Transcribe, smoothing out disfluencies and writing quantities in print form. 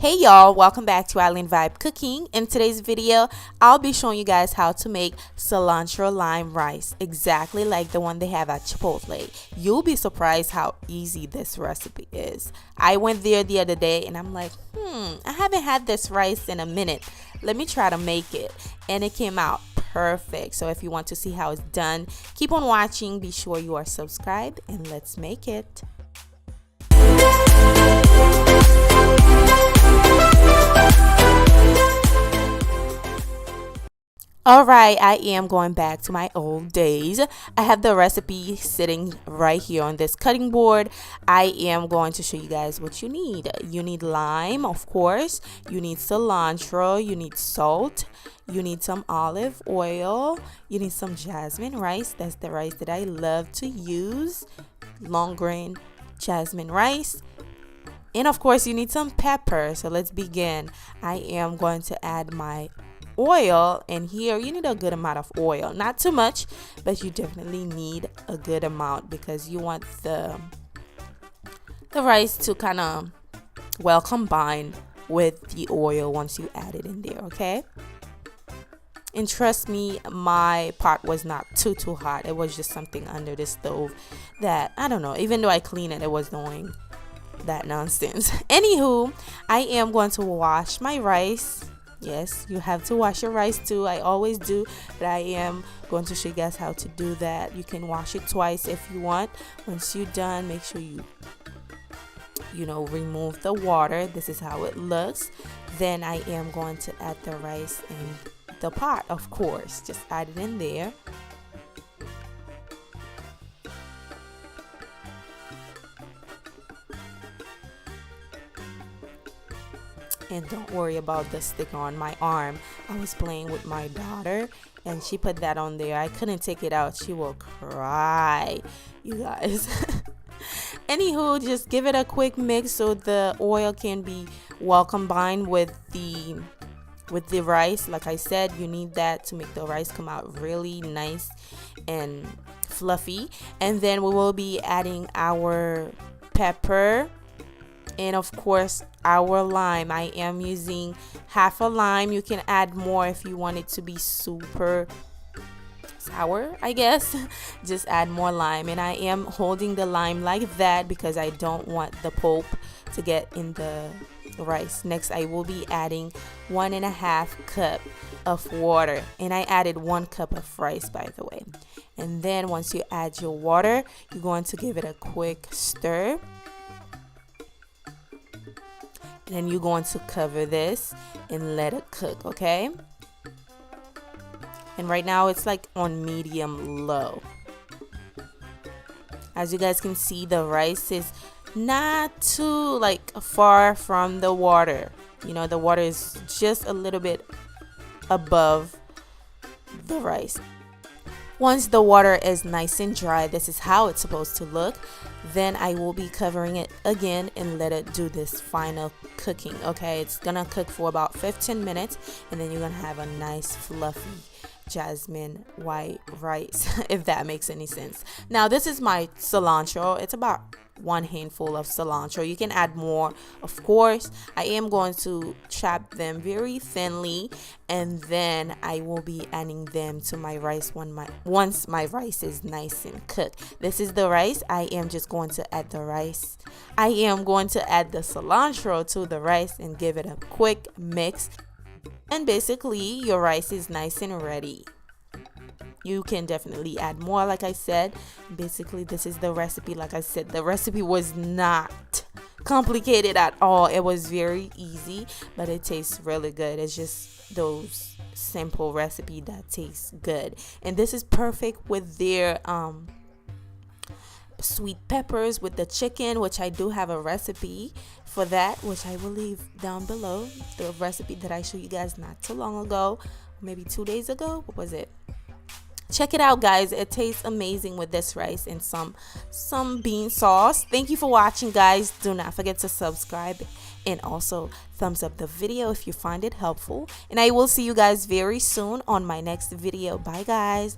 Hey y'all, welcome back to Island Vibe Cooking. In today's video, I'll be showing you guys how to make cilantro lime rice, exactly like the one they have at Chipotle. You'll be surprised how easy this recipe is. I went there the other day and I'm like, I haven't had this rice in a minute. Let me try to make it. And it came out perfect. So if you want to see how it's done, keep on watching. Be sure you are subscribed and let's make it. Alright, I am going back to my old days. I have the recipe sitting right here on this cutting board. I am going to show you guys what you need. You need lime, of course. You need cilantro. You need salt. You need some olive oil. You need some jasmine rice. That's the rice that I love to use. Long grain jasmine rice. And of course, you need some pepper. So let's begin. I am going to add my oil, and here you need a good amount of oil, not too much, but you definitely need a good amount because you want the rice to kind of well combine with the oil once you add it in there. Okay, and trust me, my pot was not too hot. It was just something under the stove that I don't know, even though I cleaned it, it was doing that nonsense. Anywho, I am going to wash my rice. Yes, you have to wash your rice too. I always do, but I am going to show you guys how to do that. You can wash it twice if you want. Once you're done, make sure you remove the water. This is how it looks. Then I am going to add the rice in the pot, of course. Just add it in there. And don't worry about the sticker on my arm. I was playing with my daughter and she put that on there. I couldn't take it out. She will cry, you guys. Anywho, just give it a quick mix so the oil can be well combined with the rice. Like I said, you need that to make the rice come out really nice and fluffy. And then we will be adding our pepper and of course our lime. I am using half a lime. You can add more if you want it to be super sour, I guess. Just add more lime, and I am holding the lime like that because I don't want the pulp to get in the rice. Next, I will be adding 1.5 cup of water, and I added 1 cup of rice, by the way. And then once you add your water, you're going to give it a quick stir. And then you're going to cover this and let it cook, okay? And right now it's like on medium low. As you guys can see, the rice is not too far from the water. The water is just a little bit above the rice. Once the water is nice and dry, this is how it's supposed to look. Then I will be covering it again and let it do this final cooking. Okay, it's gonna cook for about 15 minutes, and then you're gonna have a nice fluffy jasmine white rice, if that makes any sense. Now this is my cilantro. It's about 1 handful of cilantro. You can add more, of course. I am going to chop them very thinly, and then I will be adding them to my rice once my rice is nice and cooked. This is the rice. I am just going to add the rice. I am going to add the cilantro to the rice and give it a quick mix. And basically your rice is nice and ready. You can definitely add more, like I said. Basically, this is the recipe. Like I said, the recipe was not complicated at all. It was very easy, but it tastes really good. It's just those simple recipe that tastes good. And this is perfect with their sweet peppers with the chicken, which I do have a recipe for that, which I will leave down below. The recipe that I showed you guys not too long ago, maybe 2 days ago. What was it? Check it out, guys. It tastes amazing with this rice and some bean sauce. Thank you for watching, guys. Do not forget to subscribe and also thumbs up the video if you find it helpful. And I will see you guys very soon on my next video. Bye, guys.